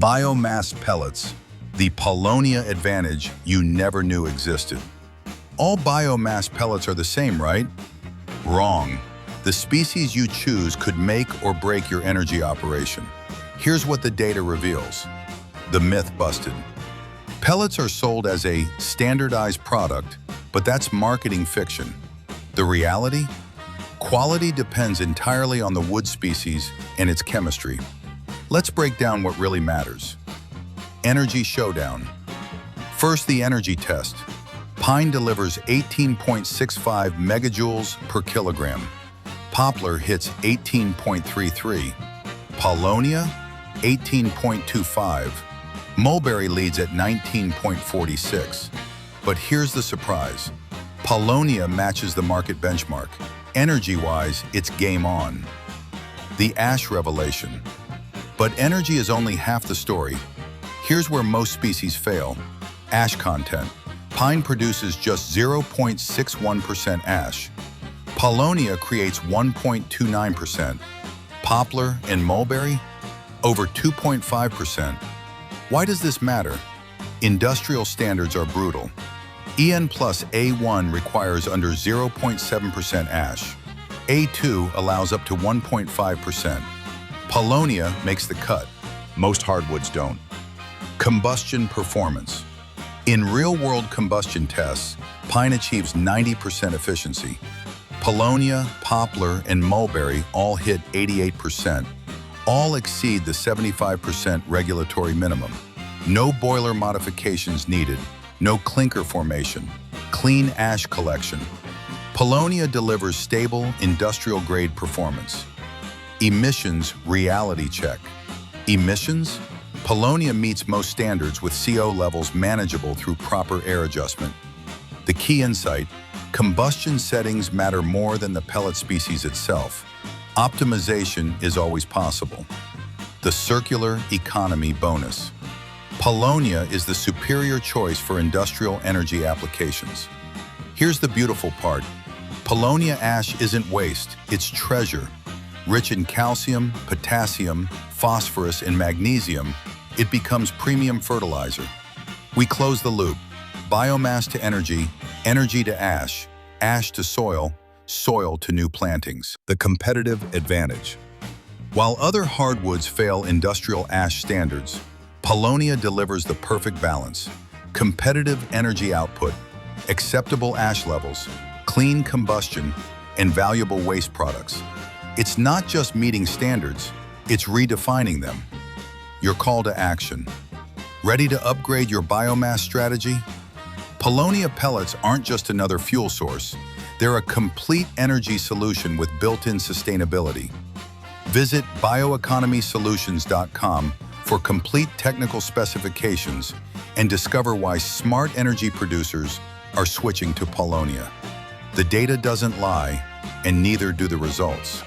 Biomass pellets, the Paulownia advantage you never knew existed. All biomass pellets are the same, right? Wrong. The species you choose could make or break your energy operation. Here's what the data reveals. The myth busted. Pellets are sold as a standardized product, but that's marketing fiction. The reality? Quality depends entirely on the wood species and its chemistry. Let's break down what really matters. Energy showdown. First, the energy test. Pine delivers 18.65 megajoules per kilogram. Poplar hits 18.33. Paulownia, 18.25. Mulberry leads at 19.46. But here's the surprise. Paulownia matches the market benchmark. Energy-wise, it's game on. The ash revelation. But energy is only half the story. Here's where most species fail. Ash content. Pine produces just 0.61% ash. Paulownia creates 1.29%. Poplar and Mulberry? Over 2.5%. Why does this matter? Industrial standards are brutal. ENplus A1 requires under 0.7% ash. A2 allows up to 1.5%. Paulownia makes the cut. Most hardwoods don't. Combustion performance. In real-world combustion tests, pine achieves 90% efficiency. Paulownia, poplar, and mulberry all hit 88%. All exceed the 75% regulatory minimum. No boiler modifications needed. No clinker formation. Clean ash collection. Paulownia delivers stable, industrial-grade performance. Emissions reality check. Emissions? Paulownia meets most standards with CO levels manageable through proper air adjustment. The key insight: combustion settings matter more than the pellet species itself. Optimization is always possible. The circular economy bonus. Paulownia is the superior choice for industrial energy applications. Here's the beautiful part. Paulownia ash isn't waste, it's treasure. Rich in calcium, potassium, phosphorus, and magnesium, it becomes premium fertilizer. We close the loop. Biomass to energy, energy to ash, ash to soil, soil to new plantings. The competitive advantage. While other hardwoods fail industrial ash standards, Paulownia delivers the perfect balance. Competitive energy output, acceptable ash levels, clean combustion, and valuable waste products. It's not just meeting standards, it's redefining them. Your call to action. Ready to upgrade your biomass strategy? Paulownia pellets aren't just another fuel source. They're a complete energy solution with built-in sustainability. Visit bioeconomysolutions.com for complete technical specifications and discover why smart energy producers are switching to Paulownia. The data doesn't lie, and neither do the results.